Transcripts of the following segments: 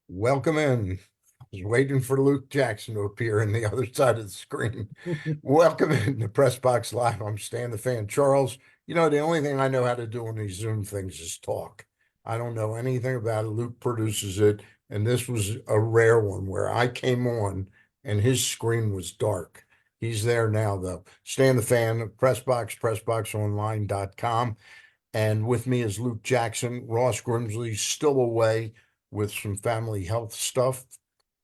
Welcome in. I was waiting for Luke Jackson to appear on the other side of the screen. Welcome in to Press Box Live. I'm Stan the Fan. Charles, the only thing I know how to do on these Zoom things is talk. I don't know anything about it. Luke produces it, and this was a rare one where I came on and his screen was dark. He's there now, though. Stan the Fan, pressboxonline.com. And with me is Luke Jackson. Ross Grimsley's still away with some family health stuff.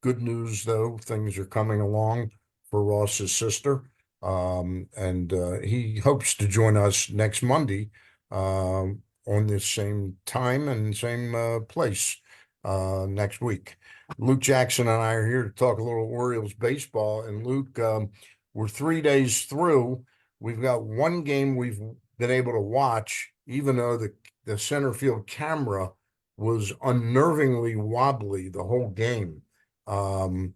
Good news, though, things are coming along for Ross's sister. And he hopes to join us next Monday on this same time and same place next week. Luke Jackson and I are here to talk a little Orioles baseball. And Luke, we're 3 days through. We've got one game we've been able to watch, even though the center field camera was unnervingly wobbly the whole game. Um,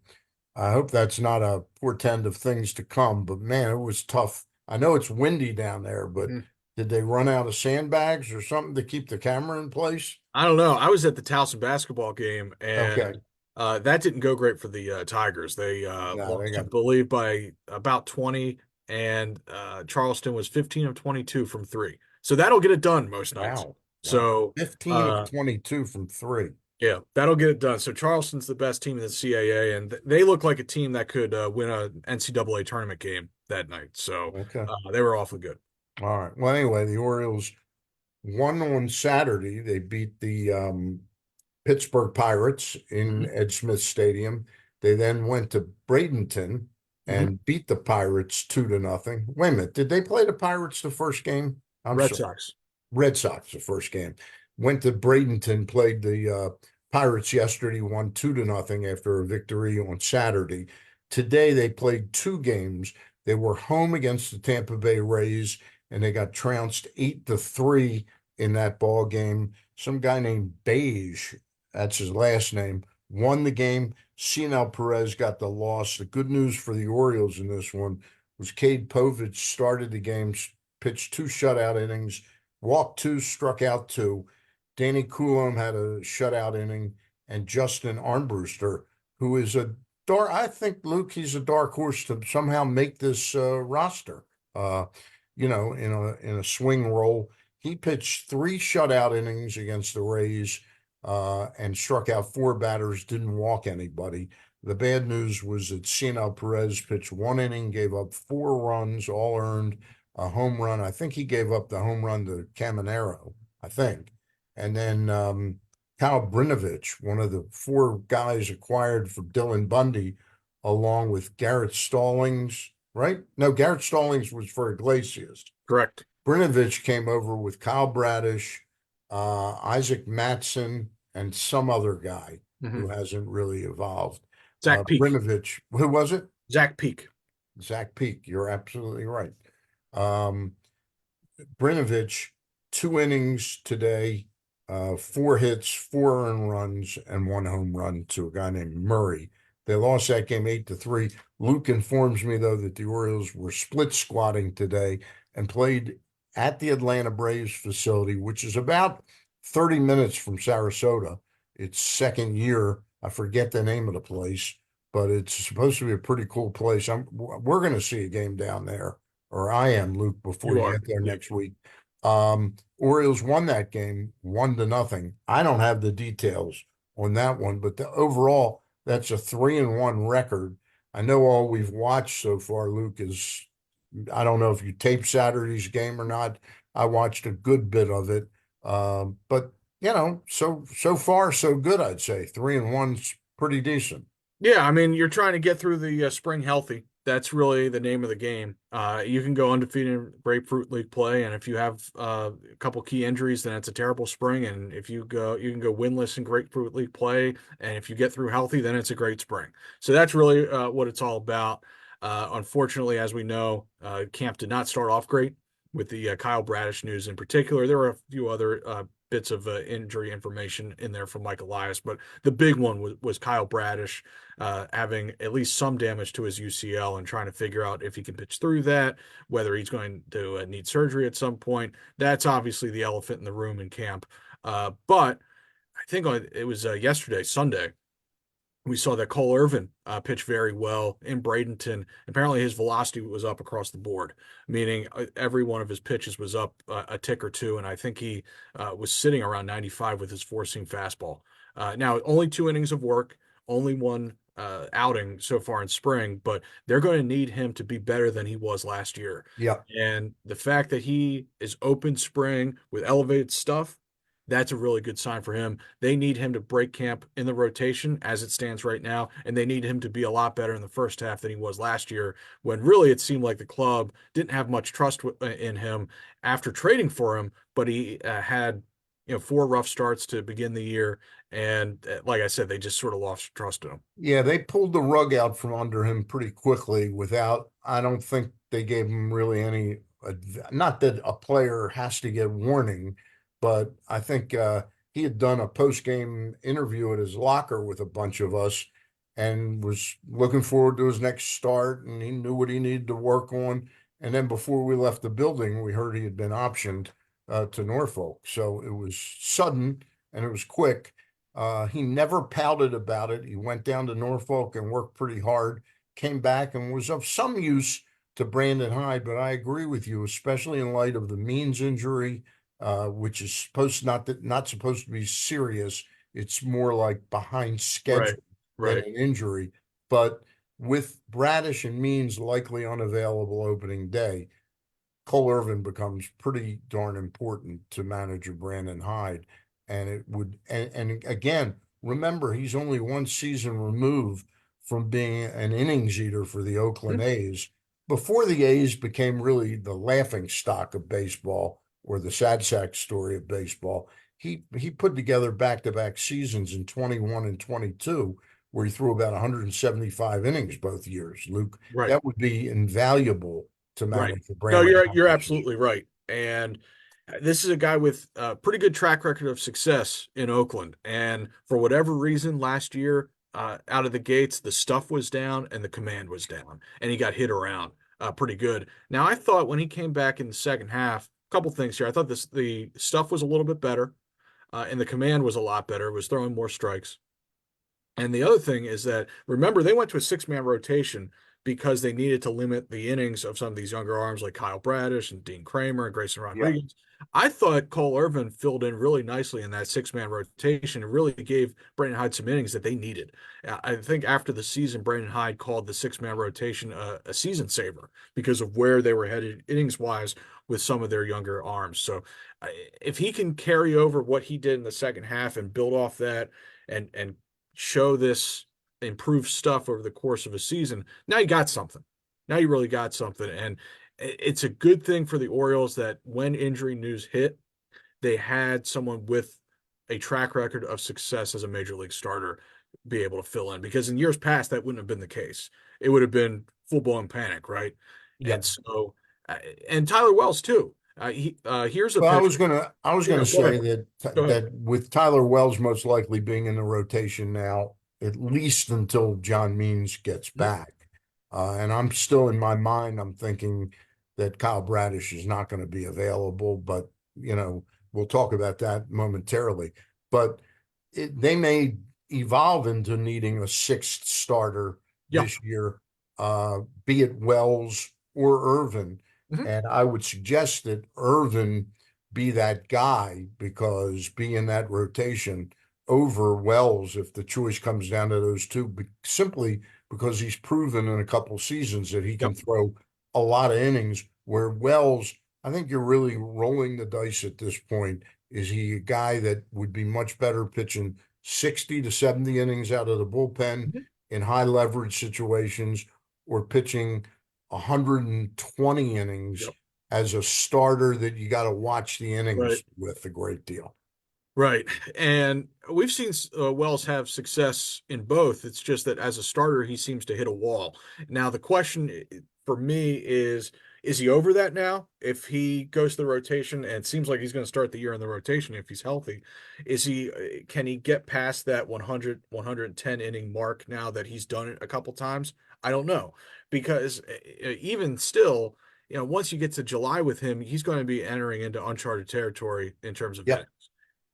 I hope that's not a portend of things to come, but man, it was tough. I know it's windy down there, but did they run out of sandbags or something to keep the camera in place? I don't know. I was at the Towson basketball game, Okay. and that didn't go great for the Tigers. They No, they lost, I got believe, by about 20, and Charleston was 15 of 22 from three. So that'll get it done most nights. wow. Wow. So 15 of 22 from three. yeah, that'll get it done. So Charleston's the best team in the CAA, and they look like a team that could win an NCAA tournament game that night. So Okay. they were awfully good. All right. Well, anyway, the Orioles won on Saturday. They beat the Pittsburgh Pirates in Hmm. Ed Smith Stadium. They then went to Bradenton Hmm. and beat the Pirates 2-0. Wait a minute, did they play the Pirates the first game? I'm Red sorry, Sox. Red Sox the first game. Went to Bradenton, played the Pirates yesterday, won 2-0 after a victory on Saturday. Today they played two games. They were home against the Tampa Bay Rays, and they got trounced 8-3 in that ball game. Some guy named Beige, that's his last name, won the game. Cionel Perez got the loss. The good news for the Orioles in this one was Cade Povich started the game, pitched two shutout innings, walked two, struck out two. Danny Coulomb had a shutout inning, and Justin Armbruster, who is I think, Luke, he's a dark horse to somehow make this roster. Uh, in a swing role. He pitched three shutout innings against the Rays and struck out four batters, didn't walk anybody. The bad news was that Cionel Perez pitched one inning, gave up four runs, all earned, a home run. I think he gave up the home run to Caminero, I think. And then Kyle Brinovich, one of the four guys acquired for Dylan Bundy, along with Garrett Stallings, right? No, Garrett Stallings was for Iglesias. Correct. Brinovich came over with Kyle Bradish, Isaac Matson, and some other guy Hmm. who hasn't really evolved. Zach Peak. Brinovich, who was it? Zach Peak. Zach Peak. You're absolutely right. Um, Brinovich, two innings today, four hits, four earned runs, and one home run to a guy named Murray. They lost that game 8-3. Luke informs me, though, that the Orioles were split squatting today and played at the Atlanta Braves facility, which is about 30 minutes from Sarasota. Its second year. I forget the name of the place, but it's supposed to be a pretty cool place. We're going to see a game down there, or I am, Luke, before You you are. get there Yeah. next week. Orioles won that game 1-0. I don't have the details on that one, but overall, that's a 3-1 record. I know all we've watched so far, Luke, is I don't know if you taped Saturday's game or not. I watched a good bit of it. But so far so good, I'd say. 3-1's pretty decent. Yeah, I mean, you're trying to get through the spring healthy. That's really the name of the game. You can go undefeated in Grapefruit League play, and if you have a couple key injuries, then it's a terrible spring. And if you can go winless in Grapefruit League play, and if you get through healthy, then it's a great spring. So that's really what it's all about. Unfortunately, as we know, camp did not start off great with the Kyle Bradish news in particular. There were a few other bits of injury information in there from Mike Elias, but the big one was Kyle Bradish having at least some damage to his UCL and trying to figure out if he can pitch through that, whether he's going to need surgery at some point. That's obviously the elephant in the room in camp. But I think it was yesterday, Sunday. We saw that Cole Irvin pitch very well in Bradenton. Apparently, his velocity was up across the board, meaning every one of his pitches was up a tick or two. And I think he was sitting around 95 with his four-seam fastball. Now, only 2 innings of work, only one outing so far in spring, but they're going to need him to be better than he was last year. Yeah. And the fact that he is open spring with elevated stuff, that's a really good sign for him. They need him to break camp in the rotation as it stands right now, and they need him to be a lot better in the first half than he was last year, when really it seemed like the club didn't have much trust in him after trading for him. But he had 4 rough starts to begin the year, and like I said, they just sort of lost trust in him. Yeah, they pulled the rug out from under him pretty quickly without, I don't think they gave him really any, not that a player has to get warning, but I think he had done a post-game interview at his locker with a bunch of us and was looking forward to his next start, and he knew what he needed to work on. And then before we left the building, we heard he had been optioned to Norfolk. So it was sudden and it was quick. He never pouted about it. He went down to Norfolk and worked pretty hard, came back and was of some use to Brandon Hyde. But I agree with you, especially in light of the Means injury, which is not supposed to be serious. It's more like behind Right, schedule than right. an injury. But with Bradish and Means likely unavailable opening day, Cole Irvin becomes pretty darn important to manager Brandon Hyde. And it would, and again, remember, he's only one season removed from being an innings eater for the Oakland Mhm. A's. Before the A's became really the laughing stock of baseball or the sad sack story of baseball, he put together back-to-back seasons in 21 and 22 where he threw about 175 innings both years. Luke, Right. that would be invaluable to Right. manage the No, Brandon you're competition. absolutely right. And this is a guy with a pretty good track record of success in Oakland. And for whatever reason, last year, out of the gates, the stuff was down and the command was down, and he got hit around pretty good. Now, I thought when he came back in the second half, a couple things here. I thought the stuff was a little bit better, and the command was a lot better. It was throwing more strikes. And the other thing is that, remember, they went to a 6-man rotation because they needed to limit the innings of some of these younger arms like Kyle Bradish and Dean Kramer and Grayson Yeah. Rodriguez. I thought Cole Irvin filled in really nicely in that 6-man rotation and really gave Brandon Hyde some innings that they needed. I think after the season, Brandon Hyde called the 6-man rotation a season saver because of where they were headed innings wise with some of their younger arms. So if he can carry over what he did in the second half and build off that and show this improved stuff over the course of a season, now you got something. Now you really got something. And it's a good thing for the Orioles that when injury news hit, they had someone with a track record of success as a major league starter be able to fill in. Because in years past, that wouldn't have been the case. It would have been full blown panic, right? Yeah. And so, uh, and Tyler Wells too. Here's a Well, pitcher. I was Yeah, gonna go ahead. say that Go ahead. with Tyler Wells most likely being in the rotation now, at least until John Means gets Mhm. back. And I'm still in my mind, I'm thinking that Kyle Bradish is not going to be available, but we'll talk about that momentarily. But they may evolve into needing a sixth starter Yeah. this year, be it Wells or Irvin. Mhm. And I would suggest that Irvin be that guy because be in that rotation over Wells if the choice comes down to those two, simply because he's proven in a couple seasons that he can Yep. throw a lot of innings. Where Wells, I think you're really rolling the dice at this point. Is he a guy that would be much better pitching 60 to 70 innings out of the bullpen Mhm. in high leverage situations or pitching 120 innings Yep. as a starter that you got to watch the Right. innings with a great deal? Right. And we've seen Wells have success in both. It's just that as a starter, he seems to hit a wall. Now, the question for me is he over that now? If he goes to the rotation and it seems like he's going to start the year in the rotation if he's healthy, can he get past that 100, 110 inning mark now that he's done it a couple times? I don't know. Because even still, once you get to July with him, he's going to be entering into uncharted territory in terms of Yep. innings.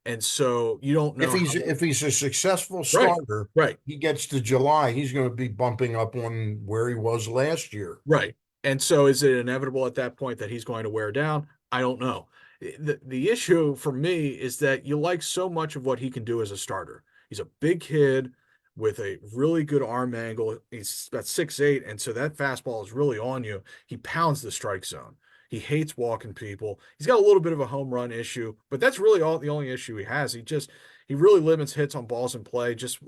And so you don't If know he's how. if he's a successful Right, starter, right, he gets to July, he's going to be bumping up on where he was last year. right. And so is it inevitable at that point that he's going to wear down? I don't know. The issue for me is that you like so much of what he can do as a starter. He's a big kid with a really good arm angle. He's about 6'8", and so that fastball is really on you. He pounds the strike zone. He hates walking people. He's got a little bit of a home run issue, but that's really all the only issue he has. He really limits hits on balls in play just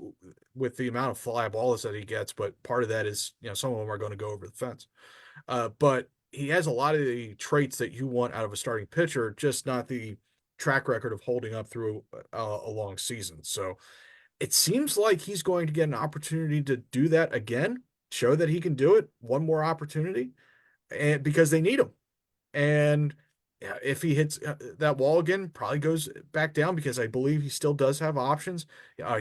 with the amount of fly balls that he gets. But part of that is, some of them are going to go over the fence. But he has a lot of the traits that you want out of a starting pitcher, just not the track record of holding up through a long season. So it seems like he's going to get an opportunity to do that again, show that he can do it, one more opportunity, and because they need him. And yeah, if he hits that wall again, probably goes back down because I believe he still does have options.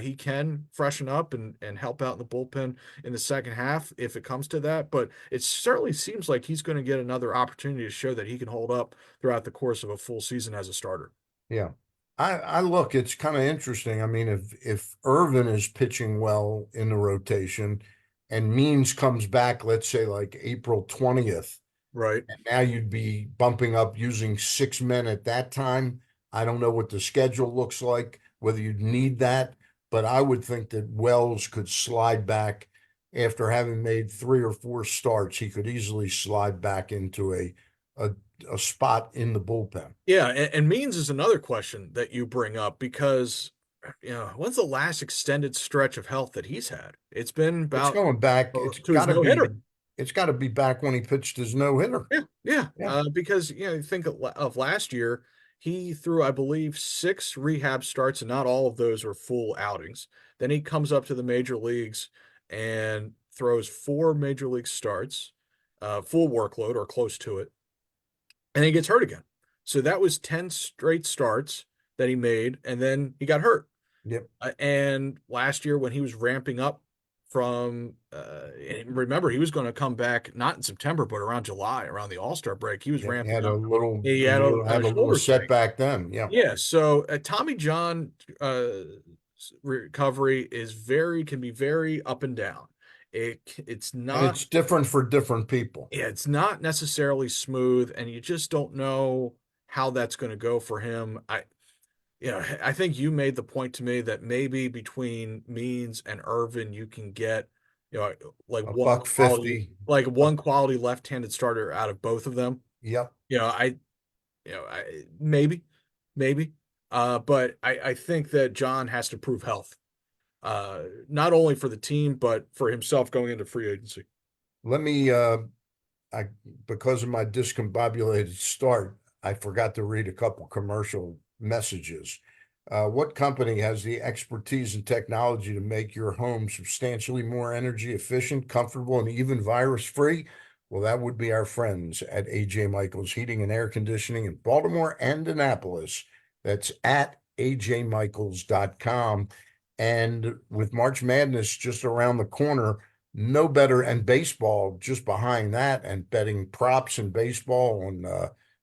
He can freshen up and help out in the bullpen in the second half if it comes to that. But it certainly seems like he's going to get another opportunity to show that he can hold up throughout the course of a full season as a starter. Yeah. I look, it's kind of interesting. I mean, if Irvin is pitching well in the rotation and Means comes back, let's say like April 20th, Right. and now you'd be bumping up using 6 men at that time. I don't know what the schedule looks like, whether you'd need that, but I would think that Wells could slide back after having made 3 or 4 starts. He could easily slide back into a, a spot in the bullpen. Yeah, and Means is another question that you bring up because when's the last extended stretch of health that he's had? It's been It's about going back. to his no hitter. It's got to be back when he pitched his no hitter. Yeah, yeah. Yeah. Because you think of last year, he threw, I believe, 6 rehab starts, and not all of those were full outings. Then he comes up to the major leagues and throws 4 major league starts, full workload or close to it, and he gets hurt again. So that was 10 straight starts that he made, and then he got hurt. Yep. And last year, when he was ramping up from, remember, he was going to come back not in September, but around July, around the All-Star break. He was Yep. ramping up. He had a Had a little shoulder thing. setback then. Yeah. Yeah. So Tommy John recovery can be very up and down. It's And not, it's different for different people. yeah, it's not necessarily smooth, and you just don't know how that's going to go for him. I think you made the point to me that maybe between Means and Irvin, you can get, like A buck 50. Uh, one quality left-handed starter out of both of them. yep. Maybe, maybe. But I think that John has to prove health, not only for the team, but for himself going into free agency. Let me I because of my discombobulated start, I forgot to read a couple commercial messages. What company has the expertise and technology to make your home substantially more energy efficient, comfortable, and even virus free? Well, that would be our friends at AJ Michaels Heating and Air Conditioning in Baltimore and Annapolis. That's at ajmichaels.com. And with March Madness just around the corner, no better, and baseball just behind that, and betting props in baseball on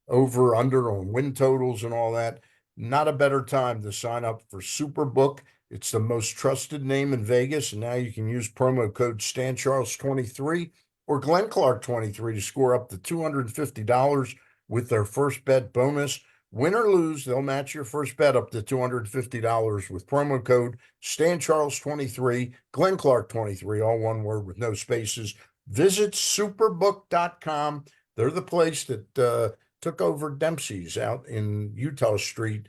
over under on win totals and all that. Not a better time to sign up for Superbook. It's the most trusted name in Vegas, and now you can use promo code StanCharles23 or Glenn Clark 23 to score up to $250 with their first bet bonus. Win or lose, they'll match your first bet up to $250 with promo code StanCharles23, Glenn Clark 23, all one word with no spaces. Visit superbook.com. They're the place that took over Dempsey's out in Utah Street.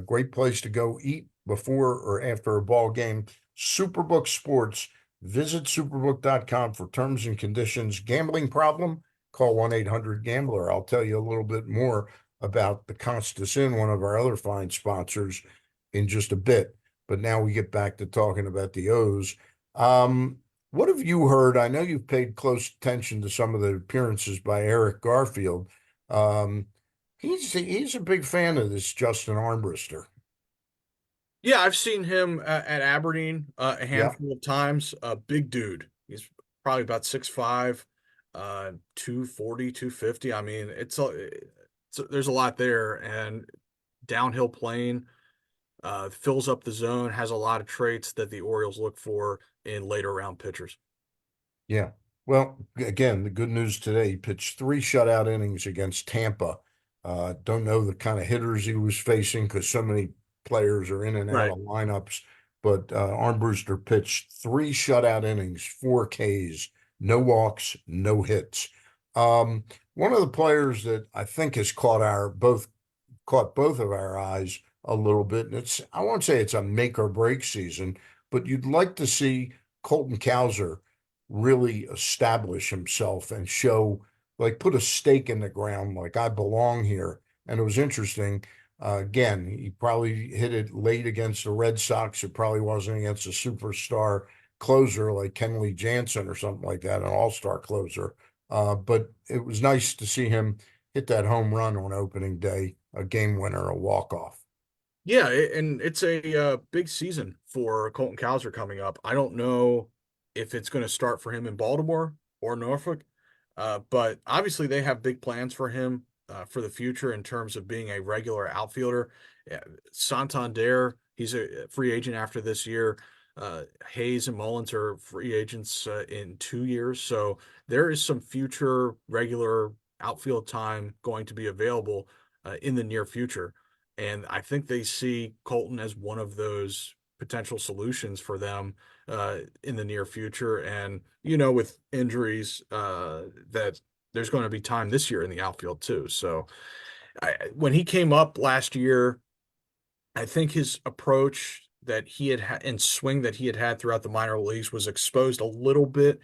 Great place to go eat before or after a ball game. Superbook Sports. Visit superbook.com for terms and conditions. Gambling problem? Call 1-800-GAMBLER. I'll tell you a little bit more about the Constance Inn, one of our other fine sponsors, in just a bit. But now we get back to talking about the O's. What have you heard? I know you've paid close attention to some of the appearances by Eric Garfield. He's a big fan of this Justin Armbruster. Yeah, I've seen him at Aberdeen a Yeah, handful of times. Big dude. He's probably about 6'5", 240, 250. I mean, there's a lot there, and downhill playing. fills up the zone, has a lot of traits that the Orioles look for in later round pitchers. Yeah. Well, again, the good news today, he pitched three shutout innings against Tampa. Don't know the kind of hitters he was facing because so many players are in and out Right. of lineups. But Armbruster pitched three shutout innings, 4 Ks, no walks, no hits. Um, One of the players that I think has caught both of our eyes a little bit. And I won't say it's a make or break season, but you'd like to see Colton Cowser really establish himself and show, like, put a stake in the ground, like, I belong here. And it was interesting. Again, he probably hit it late against the Red Sox. It probably wasn't against a superstar closer like Kenley Jansen or something like that, an all-star closer. But it was nice to see him hit that home run on opening day, a game winner, a walk-off. Yeah, and it's a big season for Colton Cowser coming up. I don't know if it's going to start for him in Baltimore or Norfolk, but obviously they have big plans for him for the future in terms of being a regular outfielder. Yeah, Santander, he's a free agent after this year. Hayes and Mullins are free agents in 2 years, so there is some future regular outfield time going to be available in the near future. And I think they see Colton as one of those potential solutions for them in the near future. And, with injuries, that there's going to be time this year in the outfield too. So when he came up last year, I think his approach that he had and swing that he had had throughout the minor leagues was exposed a little bit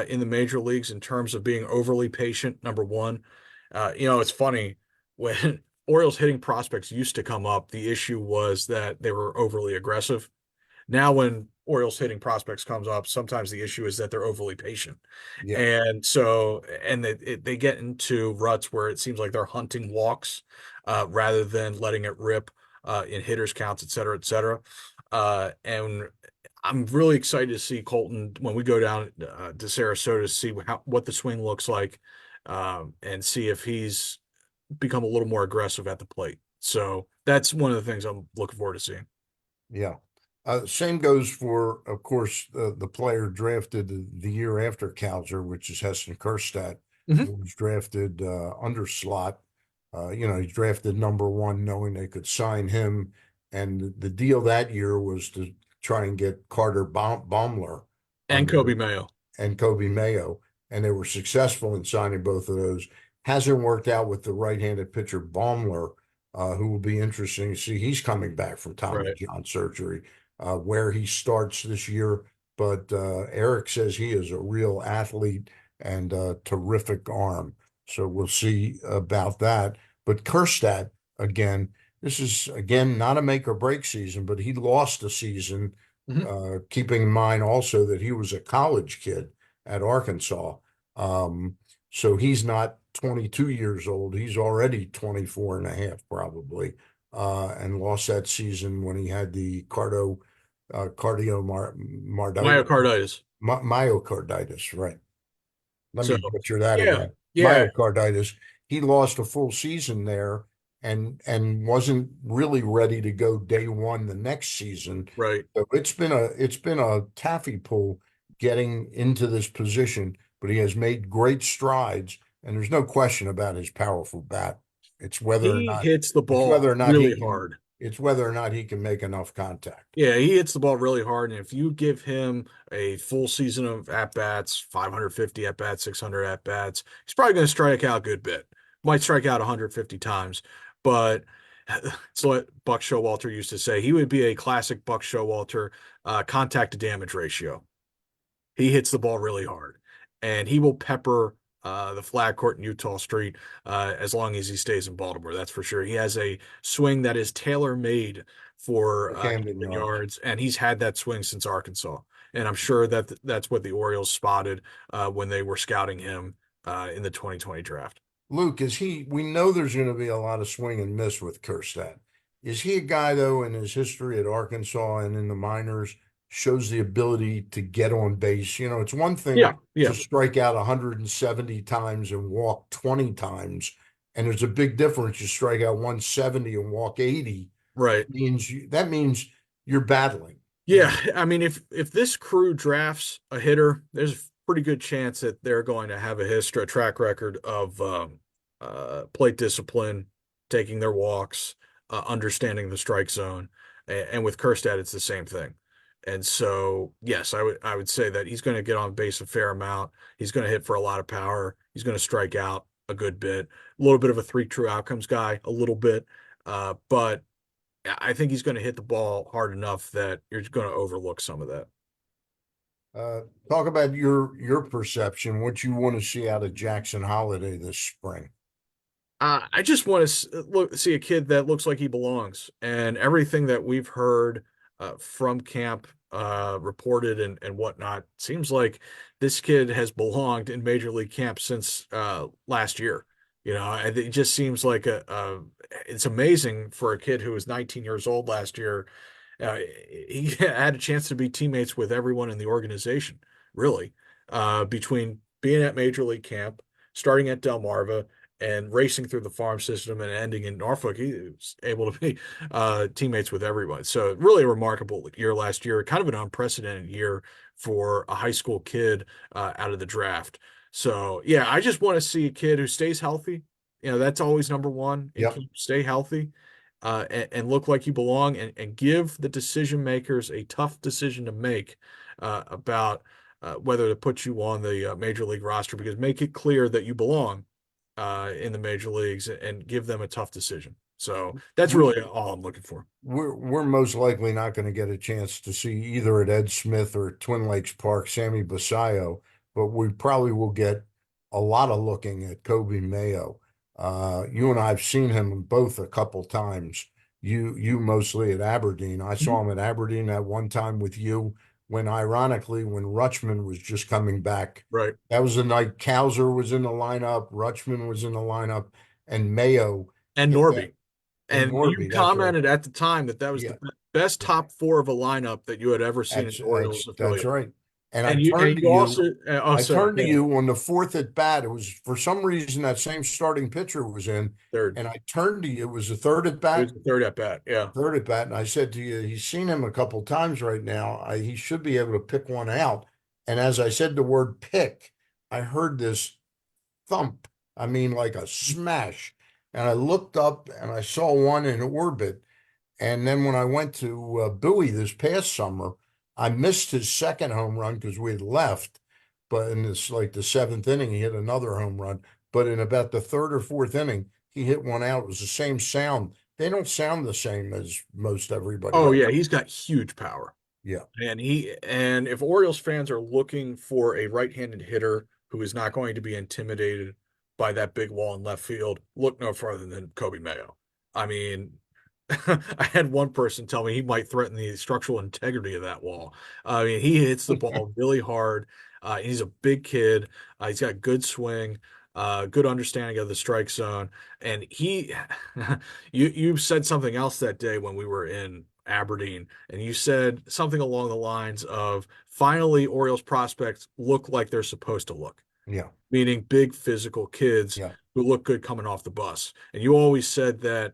in the major leagues in terms of being overly patient. Number one, it's funny when Orioles hitting prospects used to come up, the issue was that they were overly aggressive. Now, when Orioles hitting prospects comes up, sometimes the issue is that they're overly patient. Yeah, And so, and they get into ruts where it seems like they're hunting walks rather than letting it rip in hitters counts, et cetera, et cetera. And I'm really excited to see Colton when we go down to Sarasota to see what the swing looks like and see if he's become a little more aggressive at the plate. So that's one of the things I'm looking forward to seeing. yeah. Same goes for, of course, the player drafted the year after Cowser, which is Heston Kjerstad, Mhm. who was drafted under slot. He's drafted number one, knowing they could sign him. And the deal that year was to try and get Carter Baumler And under Kobe Mayo. and Kobe Mayo, and they were successful in signing both of those. Hasn't worked out with the right-handed pitcher Baumler, who will be interesting to see. He's coming back from Tommy Right. John surgery, where he starts this year. But Eric says he is a real athlete and a terrific arm. So we'll see about that. But Kjerstad, again, this is again not a make or break season, but he lost a season, Mhm. keeping in mind also that he was a college kid at Arkansas. Um, so he's not 22 years old. He's already 24 and a half, probably, and lost that season when he had the Myocarditis. myocarditis, right? Let So me butcher that yeah, again. yeah, Myocarditis. He lost a full season there and wasn't really ready to go day one the next season. right. So it's been a taffy pull getting into this position, but he has made great strides, and there's no question about his powerful bat. It's whether or He not hits the it's ball whether or not he really can hard. it's whether or not he can make enough contact. Yeah, he hits the ball really hard. And if you give him a full season of at bats, 550 at bats, 600 at bats, he's probably going to strike out a good bit. Might strike out 150 times, but it's what Buck Showalter used to say. He would be a classic Buck Showalter contact to damage ratio. He hits the ball really hard, and he will pepper the flag court in Utah Street as long as he stays in Baltimore. That's for sure. He has a swing that is tailor made for Camden Camden Yards. Yards, and he's had that swing since Arkansas. And I'm sure that that's what the Orioles spotted when they were scouting him in the 2020 draft. Luke, we know there's going to be a lot of swing and miss with Kjerstad. Is he a guy, though, in his history at Arkansas and in the minors, shows the ability to get on base? It's one thing Yeah, yeah, to strike out 170 times and walk 20 times. And there's a big difference. You strike out 170 and walk 80. Right. That means you're battling. Yeah, I mean, if this crew drafts a hitter, there's a pretty good chance that they're going to have a track record of plate discipline, taking their walks, understanding the strike zone, and with Kerstad, it's the same thing. And so, yes, I would say that he's going to get on base a fair amount. He's going to hit for a lot of power. He's going to strike out a good bit. A little bit of a three true outcomes guy, a little bit, but I think he's going to hit the ball hard enough that you're going to overlook some of that. Uh, Talk about your perception, what you want to see out of Jackson Holiday this spring. I just want to see a kid that looks like he belongs, and everything that we've heard from camp, reported and whatnot, seems like this kid has belonged in major league camp since last year. It just seems like it's amazing for a kid who was 19 years old last year. He had a chance to be teammates with everyone in the organization, really, between being at major league camp, starting at Delmarva, and racing through the farm system and ending in Norfolk. He was able to be teammates with everyone. So really a remarkable year last year, kind of an unprecedented year for a high school kid out of the draft. So yeah, I just want to see a kid who stays healthy. That's always number one in Yep. camp. Stay healthy, and look like you belong, and give the decision makers a tough decision to make about whether to put you on the major league roster, because make it clear that you belong in the major leagues, and give them a tough decision. So that's We really all I'm looking for. we're most likely not going to get a chance to see either at Ed Smith or Twin Lakes Park Sammy Basayo, but we probably will get a lot of looking at Kobe Mayo. You and I have seen him both a couple times. You mostly at Aberdeen. I saw him at Aberdeen at one time with you when, ironically, when Rutschman was just coming back. Right. That was the night Cowser was in the lineup, Rutschman was in the lineup, and Mayo And hit that. Norby. And And you Norby, that's right. commented at the time that that was Yeah, the best yeah. top four of a lineup that you had ever seen in Orioles That's affiliate. right. And And you also, oh, I sorry, turned to go ahead. you on the fourth at bat. It was for some reason that same starting pitcher was in, Third. and I turned to you. It was the third at It was bat, the third at bat. Yeah. and I said to you, he's seen him a couple times right now. He should be able to pick one out. And as I said the word pick, I heard this thump. I mean, like a smash. And I looked up and I saw one in orbit. And then when I went to Bowie this past summer, I missed his second home run because we had left. But in this, like the seventh inning, he hit another home run. But in about the third or fourth inning, he hit one out. It was the same sound. They don't sound the same as most everybody Oh else. yeah, he's got huge power. Yeah. And if Orioles fans are looking for a right-handed hitter who is not going to be intimidated by that big wall in left field, look no further than Kobe Mayo. I mean, I had one person tell me he might threaten the structural integrity of that wall. I mean, he hits the ball really hard. He's a big kid. He's got good swing, good understanding of the strike zone, and you said something else that day when we were in Aberdeen, and you said something along the lines of, finally, Orioles prospects look like they're supposed to look, Yeah. meaning big physical kids Yeah. who look good coming off the bus. And you always said that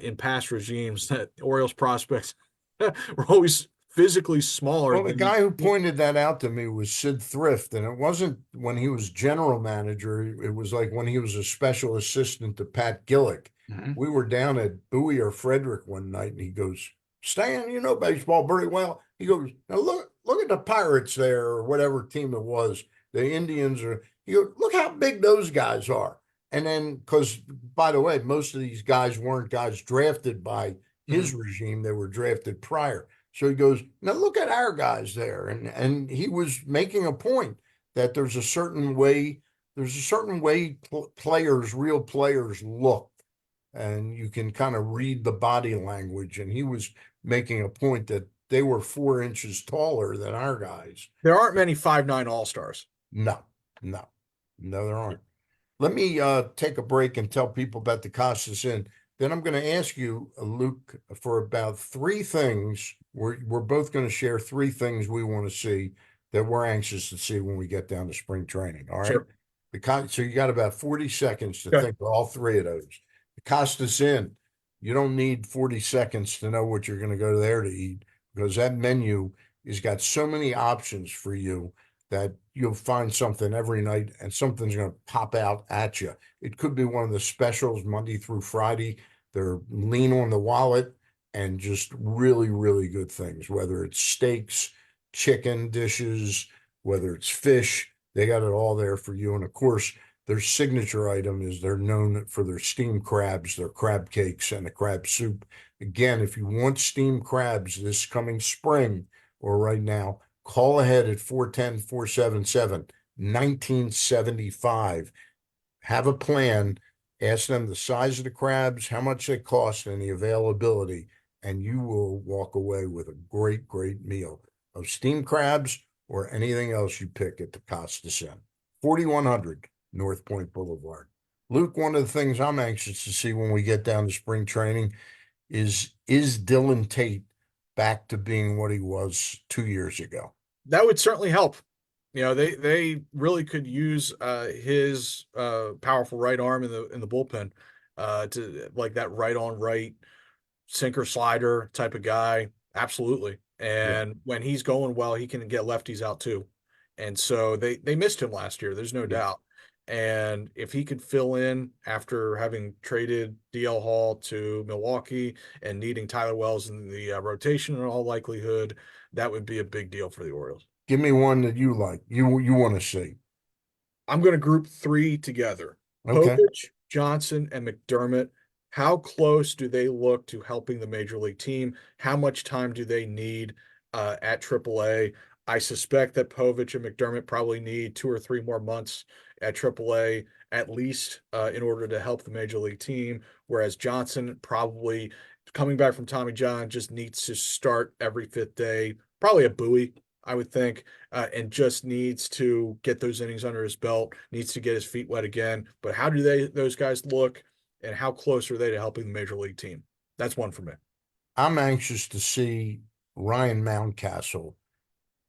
in past regimes that Orioles prospects were always physically smaller Well, the than. guy who pointed that out to me was Sid Thrift, and it wasn't when he was general manager. It was like when he was a special assistant to Pat Gillick. Mhm. We were down at Bowie or Frederick one night, and he goes, "Stan, you know baseball very well." He goes, "Now look at the Pirates there, or whatever team it was, the Indians, or." He goes, "Look how big those guys are." And then, because by the way, most of these guys weren't guys drafted by his Mhm. regime; they were drafted prior. So he goes, now look at our guys there. And he was making a point that there's a certain way players, real players look. And you can kind of read the body language. And he was making a point that they were 4 inches taller than our guys. There aren't many 5'9" all-stars. No, no, no, there aren't. Let me take a break and tell people about the Costas Inn. Then I'm going to ask you, Luke, for about three things. We're both going to share three things we want to see that we're anxious to see when we get down to spring training. All right. Sure. So you got about 40 seconds to Okay. think of all three of those. The Costas Inn, You don't need 40 seconds to know what you're going to go there to eat because that menu has got so many options for you that you'll find something every night and something's going to pop out at you. It could be one of the specials Monday through Friday. They're lean on the wallet and just really, really good things, whether it's steaks, chicken dishes, whether it's fish, they got it all there for you. And of course, their signature item is they're known for their steamed crabs, their crab cakes, and a crab soup. Again, if you want steamed crabs this coming spring or right now, call ahead at 410-477-1975. Have a plan. Ask them the size of the crabs, how much they cost, and the availability, and you will walk away with a great, great meal of steamed crabs or anything else you pick at the Costa Center. 4100 North Point Boulevard. Luke, one of the things I'm anxious to see when we get down to spring training is Dylan Tate back to being what he was 2 years ago? That would certainly help. They really could use his powerful right arm in the bullpen to like that right on right sinker slider type of guy. Absolutely. Yeah. And when he's going well, he can get lefties out too. And so they missed him last year. There's no Yeah. doubt. And if he could fill in after having traded DL Hall to Milwaukee and needing Tyler Wells in the rotation in all likelihood, that would be a big deal for the Orioles. Give me one that you like, you want to see. I'm going to group three together. Okay. Povich, Johnson, and McDermott. How close do they look to helping the major league team? How much time do they need at AAA? I suspect that Povich and McDermott probably need 2 or 3 more months at AAA at least in order to help the major league team. Whereas Johnson probably coming back from Tommy John just needs to start every fifth day, probably a buoy, I would think, and just needs to get those innings under his belt, needs to get his feet wet again. But how do those guys look, and how close are they to helping the major league team? That's one for me. I'm anxious to see Ryan Mountcastle,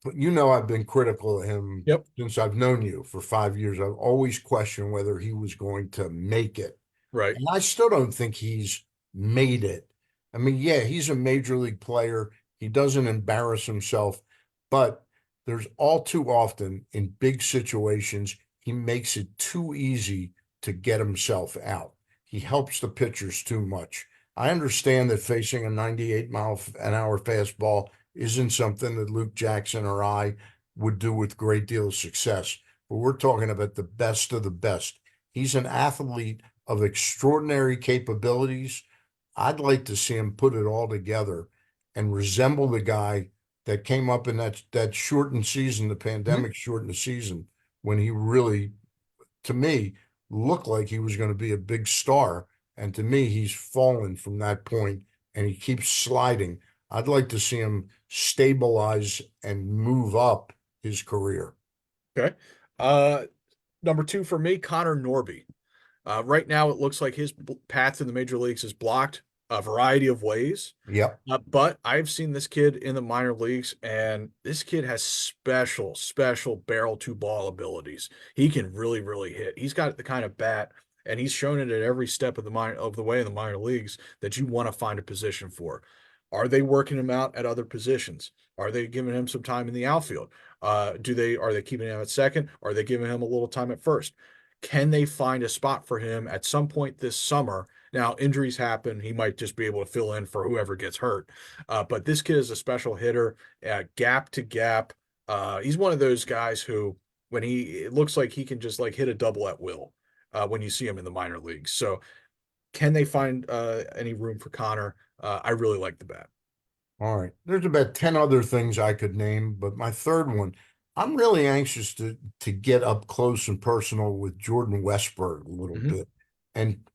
but I've been critical of him Yep. since I've known you for 5 years. I've always questioned whether he was going to make it. Right. And I still don't think he's made it. I mean, yeah, he's a major league player. He doesn't embarrass himself, but there's all too often in big situations, he makes it too easy to get himself out. He helps the pitchers too much. I understand that facing a 98-mile-an-hour fastball isn't something that Luke Jackson or I would do with a great deal of success, but we're talking about the best of the best. He's an athlete of extraordinary capabilities. I'd like to see him put it all together and resemble the guy that came up in that shortened season, the Mhm. pandemic shortened season, when he really, to me, looked like he was going to be a big star. And to me, he's fallen from that point and he keeps sliding. I'd like to see him stabilize and move up his career. Okay. Number two for me, Connor Norby. Right now, it looks like his path to the major leagues is blocked a variety of ways. Yep. But I've seen this kid in the minor leagues, and this kid has special, special barrel to ball abilities. He can really, really hit. He's got the kind of bat, and he's shown it at every step of the way in the minor leagues that you want to find a position for. Are they working him out at other positions? Are they giving him some time in the outfield? Are they keeping him at second? Are they giving him a little time at first? Can they find a spot for him at some point this summer? Now, injuries happen. He might just be able to fill in for whoever gets hurt. But this kid is a special hitter, gap to gap. He's one of those guys who, it looks like he can just like hit a double at will when you see him in the minor leagues. So, can they find any room for Connor? I really like the bat. All right. There's about 10 other things I could name, but my third one, I'm really anxious to get up close and personal with Jordan Westberg a little Mhm. bit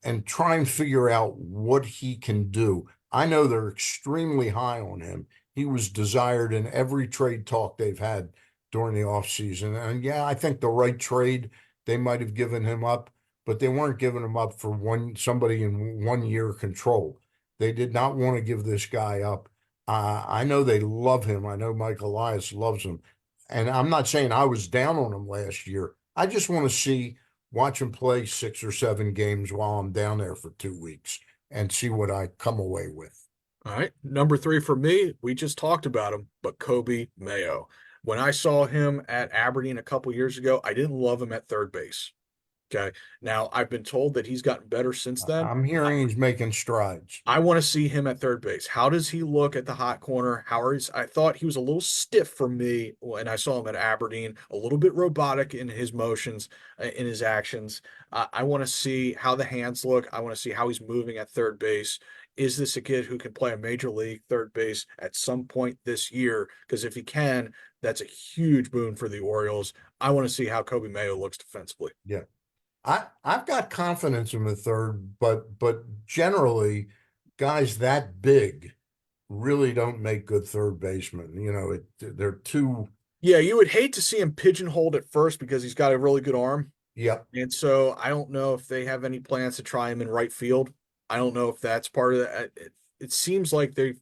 and try and figure out what he can do. I know they're extremely high on him. He was desired in every trade talk they've had during the offseason. And yeah, I think the right trade, they might have given him up, but they weren't giving him up for somebody in 1 year control. They did not want to give this guy up. I know they love him. I know Mike Elias loves him. And I'm not saying I was down on him last year. I just want to watch him play 6 or 7 games while I'm down there for 2 weeks. and see what I come away with. All right. Number three for me, we just talked about him, but Kobe Mayo. When I saw him at Aberdeen a couple years ago, I didn't love him at third base. Okay. Now I've been told that he's gotten better since then. I'm hearing he's making strides. I want to see him at third base. How does he look at the hot corner? I thought he was a little stiff for me when I saw him at Aberdeen, a little bit robotic in his motions, in his actions. I want to see how the hands look. I want to see how he's moving at third base. Is this a kid who can play a major league third base at some point this year? Because if he can, that's a huge boon for the Orioles. I want to see how Kobe Mayo looks defensively. Yeah. I've got confidence in the third, but generally guys that big really don't make good third basemen. You know, they're too. Yeah, you would hate to see him pigeonholed at first because he's got a really good arm. Yep, And so I don't know if they have any plans to try him in right field. I don't know if that's part of that. It seems like they're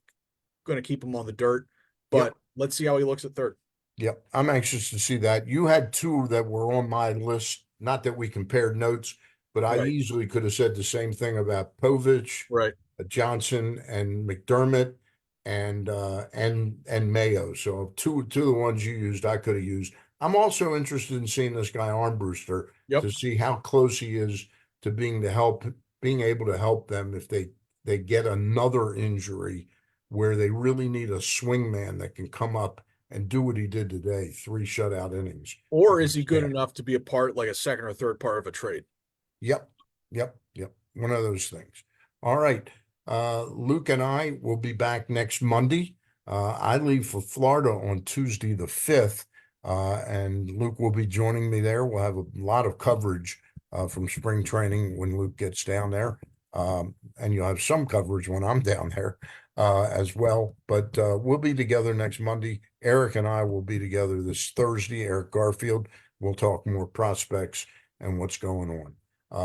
going to keep him on the dirt, yep, but let's see how he looks at third. yep. I'm anxious to see that. You had two that were on my list. Not that we compared notes, but I Right, easily could have said the same thing about Povich, right. Johnson, and McDermott, and Mayo. So two of the ones you used, I could have used. I'm also interested in seeing this guy Armbruster Yep. to see how close he is to being able to help them if they get another injury where they really need a swing man that can come up and do what he did today, 3 shutout innings Or is he against good Tampa. enough to be a part, like a second or third part of a trade? Yep, yep. One of those things. All right. Luke and I will be back next Monday. I leave for Florida on Tuesday the 5th, and Luke will be joining me there. We'll have a lot of coverage from spring training when Luke gets down there. And you'll have some coverage when I'm down there as well. But we'll be together next Monday. Eric and I will be together this Thursday. Eric Garfield. We'll talk more prospects and what's going on.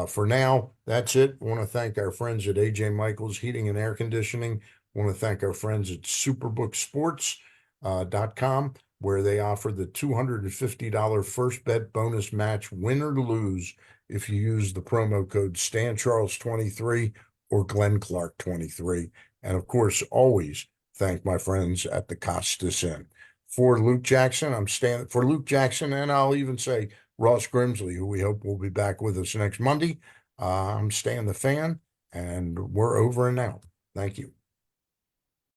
For now, that's it. I want to thank our friends at AJ Michaels Heating and Air Conditioning. I want to thank our friends at superbooksports.com, where they offer the $250 first bet bonus match, win or lose, if you use the promo code StanCharles23 or Glenn Clark 23. And of course, always thank my friends at the Costas Inn. For Luke Jackson, for Luke Jackson, and I'll even say Ross Grimsley, who we hope will be back with us next Monday. I'm Stan the Fan, and we're over and out. Thank you.